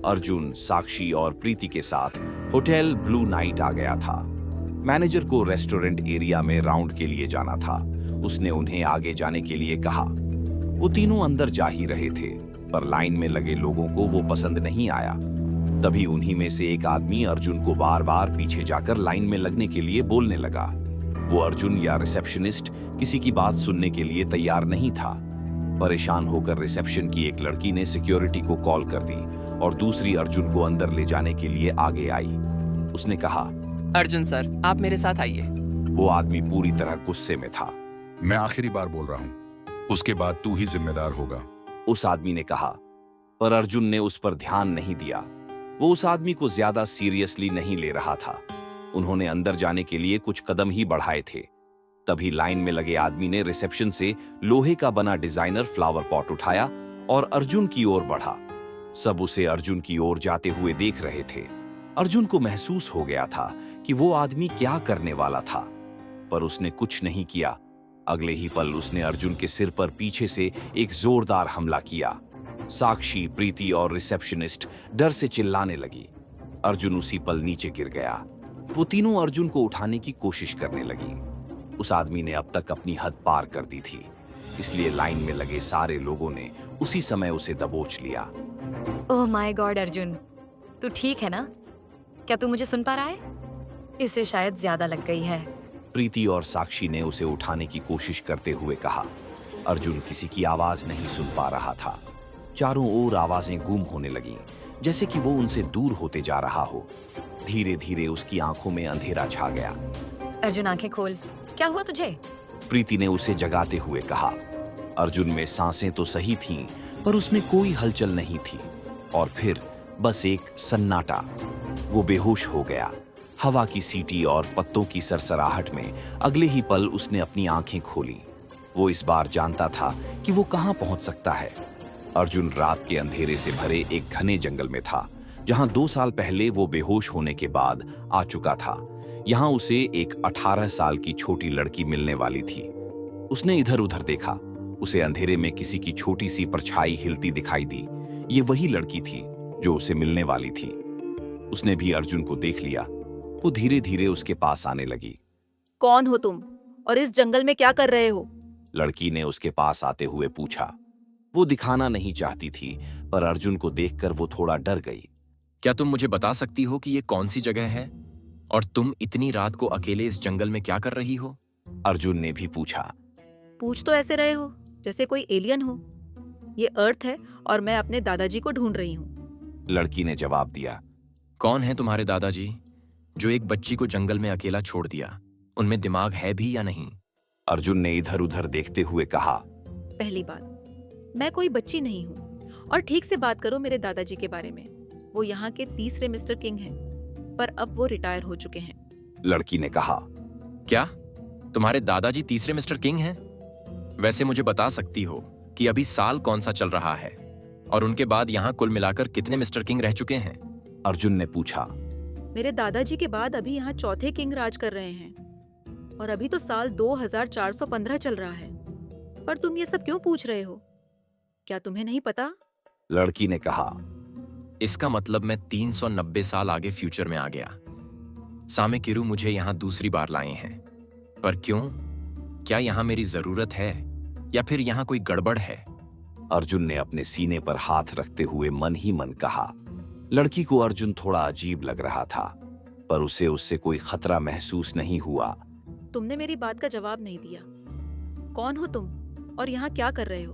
अर्जुन, साक्षी और प्रीति के साथ होटल ब्लू नाइट आ गया था। मैनेजर को रेस्टोरेंट एरिया में राउंड के लिए जाना था। उसने उन्हें आगे जाने के लिए कहा। वो तीनों अंदर जा ही रहे थे, पर लाइन में लगे लोगों को वो पसंद नहीं आया। तभी उन्हीं में से एक आदमी अर्जुन को बार बार पीछे जाकर लाइन में लगने के लिए बोलने लगा। वो अर्जुन या रिसेप्शनिस्ट किसी की बात सुनने के लिए तैयार नहीं था। परेशान होकर रिसेप्शन की एक लड़की ने सिक्योरिटी को कॉल कर दी और दूसरी अर्जुन को अंदर ले जाने के लिए आगे आई। उसने कहा, अर्जुन सर, आप मेरे साथ आइए। वो आदमी पूरी तरह गुस्से में था। मैं आखिरी बार बोल रहा हूँ, उसके बाद तू ही जिम्मेदार होगा। उस आदमी ने कहा, पर अर्जुन ने उस पर ध्यान नहीं दिया। वो उस आदमी को ज्यादा सीरियसली नहीं ले रहा था। उन्होंने अंदर जाने के लिए कुछ कदम ही बढ़ाए थे। तभी लाइन में लगे आदमी ने रिसेप्शन से लोहे का बना डिजाइनर फ्लावर पॉट उठाया और अर्जुन की ओर बढ़ा। सब उसे अर्जुन की ओर जाते हुए देख रहे थे। अर्जुन को महसूस हो गया था कि वो आदमी क्या करने वाला था, पर उसने कुछ नहीं किया। अगले ही पल उसने अर्जुन के सिर पर पीछे से एक जोरदार हमला किया। साक्षी, प्रीति और रिसेप्शनिस्ट डर से चिल्लाने लगी। अर्जुन उसी पल नीचे गिर गया। वो तीनों अर्जुन को उठाने की कोशिश करने लगी। उस आदमी ने अब तक अपनी हद पार कर दी थी, इसलिए लाइन में लगे सारे लोगों ने उसी समय उसे दबोच लिया। ओह माय गॉड अर्जुन, तू ठीक है ना? क्या तू मुझे सुन पा रहा है? इसे शायद ज्यादा लग गई है। प्रीति और साक्षी ने उसे उठाने की कोशिश करते हुए कहा। अर्जुन किसी की आवाज नहीं सुन पा रहा था। चारों ओर आवाजें गुम होने लगीं, जैसे कि वो उनसे दूर होते जा रहा हो। धीरे धीरे उसकी आंखों में अंधेरा छा गया। अर्जुन आंखें खोल, क्या हुआ तुझे? प्रीति ने उसे जगाते हुए कहा। अर्जुन में सांसें तो सही थीं, पर उसमें कोई हलचल नहीं थी। और फिर बस एक सन्नाटा। वो बेहोश हो गया। हवा की सीटी और पत्तों की सरसराहट में अगले ही पल उसने अपनी आंखें खोली। वो इस बार जानता था कि वो कहां पहुंच सकता है। अर्जुन रात के अंधेरे से भरे एक घने जंगल में था, जहां 2 साल पहले वो बेहोश होने के बाद आ चुका था। यहां उसे एक 18 साल की छोटी लड़की मिलने वाली थी। उसने इधर उधर देखा। उसे अंधेरे में किसी की छोटी सी परछाई हिलती दिखाई दी। ये वही लड़की थी जो उसे मिलने वाली थी। उसने भी अर्जुन को देख लिया। वो धीरे धीरे उसके पास आने लगी। कौन हो तुम और इस जंगल में क्या कर रहे हो? लड़की ने उसके पास आते हुए पूछा। वो दिखाना नहीं चाहती थी, पर अर्जुन को देखकर वो थोड़ा डर गई। क्या तुम मुझे बता सकती हो कि ये कौन सी जगह है और तुम इतनी रात को अकेले इस जंगल में क्या कर रही हो? अर्जुन ने भी पूछा। पूछ तो ऐसे रहे हो जैसे कोई एलियन हो। ये अर्थ है और मैं अपने दादाजी को ढूंढ रही हूँ। लड़की ने जवाब दिया। कौन है तुम्हारे दादाजी जो एक बच्ची को जंगल में अकेला छोड़ दिया? उनमें दिमाग है भी या नहीं? अर्जुन ने इधर उधर देखते हुए कहा। पहली बात, मैं कोई बच्ची नहीं हूँ और ठीक से बात करो मेरे दादाजी के बारे में। वो यहाँ के तीसरे मिस्टर किंग हैं, पर अब वो रिटायर हो चुके हैं। लड़की ने कहा। क्या तुम्हारे दादाजी तीसरे मिस्टर किंग हैं? वैसे मुझे बता सकती हो कि अभी साल कौन सा चल रहा है और उनके बाद यहाँ कुल मिलाकर कितने मिस्टर किंग रह चुके हैं? अर्जुन ने पूछा। मेरे दादाजी के बाद अभी यहाँ चौथे किंग राज कर रहे हैं और अभी तो साल 2415 चल रहा है। पर तुम ये सब क्यों पूछ रहे हो? क्या तुम्हें नहीं पता? लड़की ने कहा। इसका मतलब मैं 390 साल आगे फ्यूचर में आ गया। सामे किरू मुझे यहाँ दूसरी बार लाए हैं, पर क्यों? क्या यहाँ मेरी जरूरत है या फिर यहाँ कोई गड़बड़ है? अर्जुन ने अपने सीने पर हाथ रखते हुए मन ही मन कहा। लड़की को अर्जुन थोड़ा अजीब लग रहा था, पर उसे उससे कोई खतरा महसूस नहीं हुआ। तुमने मेरी बात का जवाब नहीं दिया। कौन हो तुम और यहाँ क्या कर रहे हो?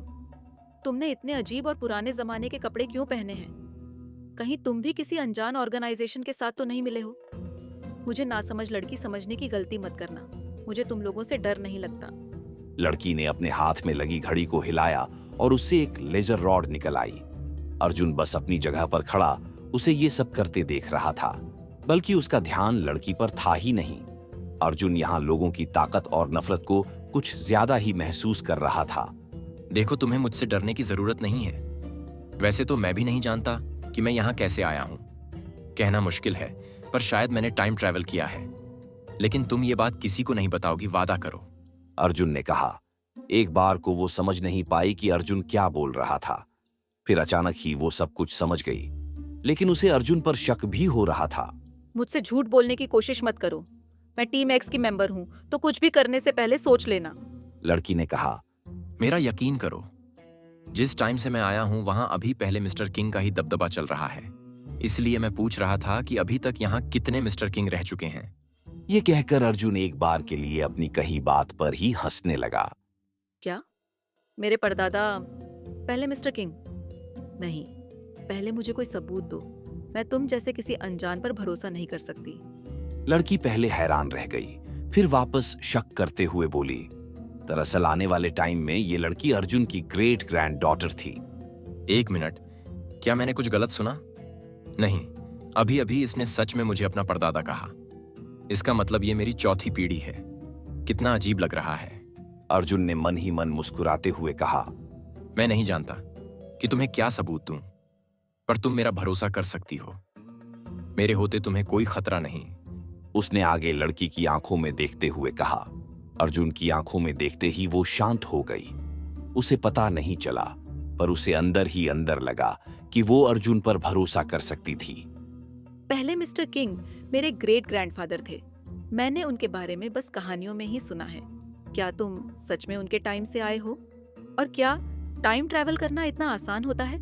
तुमने इतने अजीब और पुराने जमाने के कपड़े क्यों पहने हैं? कहीं तुम भी किसी अनजान ऑर्गेनाइजेशन के साथ तो नहीं मिले हो? मुझे नासमझ लड़की समझने की गलती मत करना। मुझे तुम लोगों से डर नहीं लगता। लड़की ने अपने हाथ में लगी घड़ी को हिलाया और उससे एक लेजर रॉड निकल आई। अर्जुन बस अपनी जगह पर खड़ा उसे ये सब करते देख रहा था, बल्कि उसका ध्यान लड़की पर था ही नहीं। अर्जुन यहाँ लोगों की ताकत और नफरत को कुछ ज्यादा ही महसूस कर रहा था। देखो, तुम्हें मुझसे डरने की जरूरत नहीं है। वैसे तो मैं भी नहीं जानता कि मैं यहाँ कैसे आया हूँ। कहना मुश्किल है, पर शायद मैंने टाइम ट्रैवल किया है। लेकिन तुम ये बात किसी को नहीं बताओगी, वादा करो। अर्जुन ने कहा। एक बार को वो समझ नहीं पाई कि अर्जुन क्या बोल रहा था। फिर अचानक ही वो सब कुछ समझ गई। लेकिन उसे अर्जुन पर शक भी हो रहा था। मुझसे झूठ बोलने की कोशिश मत करो। मैं टीम एक्स की मेंबर हूँ, तो कुछ भी करने से पहले सोच लेना। लड़की ने कहा। मेरा यकीन करो, जिस टाइम से मैं आया हूं वहां अभी पहले मिस्टर किंग का ही दबदबा चल रहा है। इसलिए मैं पूछ रहा था कि अभी तक यहां कितने मिस्टर किंग रह चुके हैं। ये कहकर अर्जुन एक बार के लिए अपनी कही बात पर ही हंसने लगा। क्या मेरे परदादा पहले मिस्टर किंग? नहीं, पहले मुझे कोई सबूत दो। मैं तुम जैसे किसी अनजान पर भरोसा नहीं कर सकती। लड़की पहले हैरान रह गई, फिर वापस शक करते हुए बोली। दरअसल आने वाले टाइम में ये लड़की अर्जुन की ग्रेट ग्रैंड डॉटर थी। एक मिनट, क्या मैंने कुछ गलत सुना? नहीं, अभी अभी इसने सच में मुझे अपना परदादा कहा। इसका मतलब ये मेरी चौथी पीढ़ी है। कितना अजीब लग रहा है। अर्जुन ने मन ही मन मुस्कुराते हुए कहा। मैं नहीं जानता कि तुम्हें क्या सबूत दूं, पर तुम मेरा भरोसा कर सकती हो। मेरे होते तुम्हें कोई खतरा नहीं। उसने आगे लड़की की आंखों में देखते हुए कहा। अर्जुन की आंखों में देखते ही वो शांत हो गई। उसे पता नहीं चला, पर उसे अंदर ही अंदर लगा कि वो अर्जुन पर भरोसा कर सकती थी। पहले मिस्टर किंग मेरे ग्रेट ग्रैंडफादर थे। मैंने उनके बारे में बस कहानियों में ही सुना है। क्या तुम सच में उनके टाइम से आए हो? और क्या टाइम ट्रैवल करना इतना आसान होता है?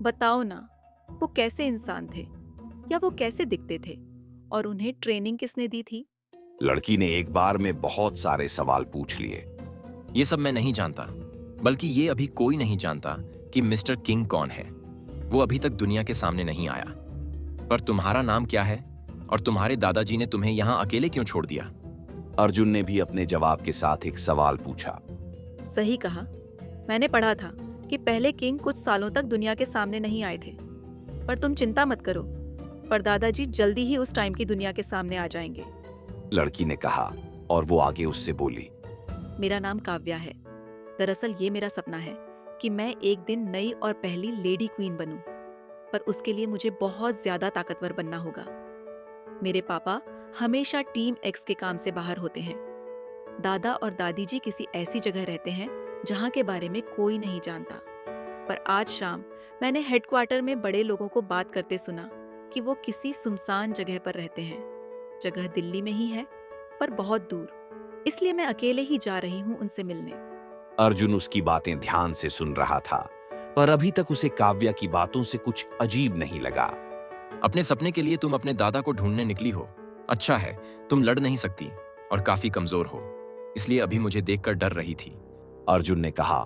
बताओ ना, वो कैसे इंसान थे, या वो कैसे दिखते थे, और उन्हें ट्रेनिंग किसने दी थी? लड़की ने एक बार में बहुत सारे सवाल पूछ लिए। ये सब मैं नहीं जानता, बल्कि ये अभी कोई नहीं जानता कि मिस्टर किंग कौन है। वो अभी तक दुनिया के सामने नहीं आया। पर तुम्हारा नाम क्या है, और तुम्हारे दादाजी ने तुम्हें यहाँ अकेले क्यों छोड़ दिया? अर्जुन ने भी अपने जवाब के साथ एक सवाल पूछा। सही कहा। मैंने पढ़ा था कि पहले किंग कुछ सालों तक दुनिया के सामने नहीं आए थे। पर तुम चिंता मत करो, परदादाजी जल्दी ही उस टाइम की दुनिया के सामने आ जाएंगे। लड़की ने कहा, और वो आगे उससे बोली। मेरा नाम काव्या है। दरअसल ये मेरा सपना है कि मैं एक दिन नई और पहली लेडी क्वीन बनूं। पर उसके लिए मुझे बहुत ज्यादा ताकतवर बनना होगा। मेरे पापा हमेशा टीम एक्स के काम से बाहर होते हैं। दादा और दादी जी किसी ऐसी जगह रहते हैं जहां के बारे में कोई नहीं जानता। पर आज शाम मैंने हेडक्वार्टर में बड़े लोगों को बात करते सुना कि वो किसी सुनसान जगह पर रहते हैं। जगह दिल्ली में ही है, पर बहुत दूर। इसलिए मैं अकेले ही जा रही हूँ उनसे मिलने। अर्जुन उसकी बातें ध्यान से सुन रहा था, पर अभी तक उसे काव्या की बातों से कुछ अजीब नहीं लगा। अपने सपने के लिए तुम अपने दादा को ढूंढने निकली हो। अच्छा है, तुम लड़ नहीं सकती और काफी कमजोर हो, इसलिए अभी मुझे देखकर डर रही थी। अर्जुन ने कहा।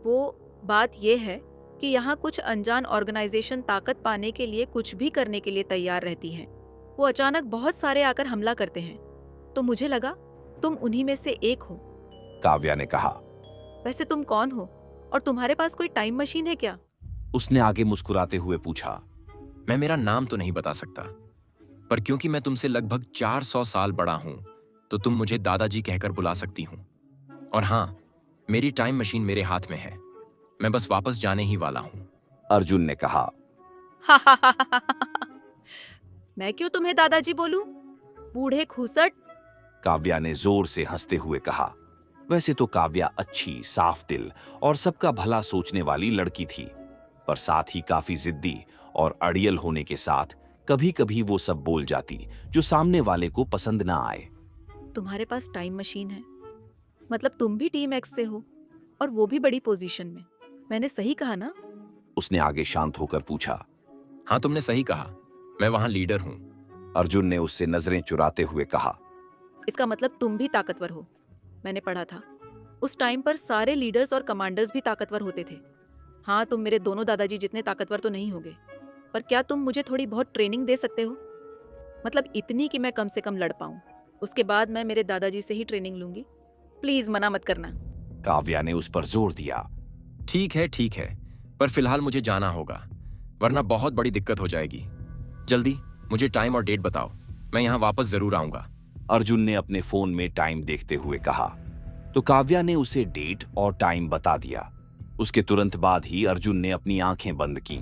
वो बात यह है कि यहाँ कुछ अनजान ऑर्गेनाइजेशन ताकत पाने के लिए कुछ भी करने के लिए तैयार रहती है। वो अचानक बहुत सारे आकर हमला करते हैं, तो मुझे लगा तुम उन्हीं में से एक हो। काव्या ने कहा। वैसे तुम कौन हो, और तुम्हारे पास कोई टाइम मशीन है क्या? उसने आगे मुस्कुराते हुए पूछा। मैं मेरा नाम तो नहीं बता सकता, पर क्योंकि मैं तुमसे लगभग 400 साल बड़ा हूं, तो तुम मुझे दादाजी कहकर बुला सकती हूं। और हाँ, मेरी टाइम मशीन मेरे हाथ में है। मैं बस वापस जाने ही वाला हूं। अर्जुन ने कहा। मैं क्यों तुम्हें दादाजी बोलूं, बूढ़े खूसट? काव्या ने जोर से हंसते हुए कहा। वैसे तो काव्या अच्छी, साफ दिल और सबका भला सोचने वाली लड़की थी, पर साथ ही काफी जिद्दी और अड़ियल होने के साथ कभी कभी वो सब बोल जाती जो सामने वाले को पसंद ना आए। तुम्हारे पास टाइम मशीन है, मतलब तुम भी टीम एक्स से हो, और वो भी बड़ी पोजीशन में। मैंने सही कहा ना? उसने आगे शांत होकर पूछा। हाँ, तुमने सही कहा। मैं वहां लीडर हूं। अर्जुन ने उससे नजरें चुराते हुए कहा। इसका मतलब तुम भी ताकतवर हो। मैंने पढ़ा था उस टाइम पर सारे लीडर्स और कमांडर्स भी ताकतवर होते थे। हाँ, तुम मेरे दोनों दादाजी जितने ताकतवर तो नहीं होगे, पर क्या तुम मुझे थोड़ी बहुत ट्रेनिंग दे सकते हो? मतलब इतनी कि मैं कम से कम लड़ पाऊं। उसके बाद मैं मेरे दादाजी से ही ट्रेनिंग लूंगी। प्लीज मना मत करना। काव्या ने उस पर जोर दिया। ठीक है, पर फिलहाल मुझे जाना होगा, वरना बहुत बड़ी दिक्कत हो जाएगी। जल्दी मुझे टाइम और डेट बताओ, मैं यहाँ वापस जरूर आऊंगा। अर्जुन ने अपने फोन में टाइम देखते हुए कहा, तो काव्या ने उसे डेट और टाइम बता दिया। उसके तुरंत बाद ही अर्जुन ने अपनी आंखें बंद कीं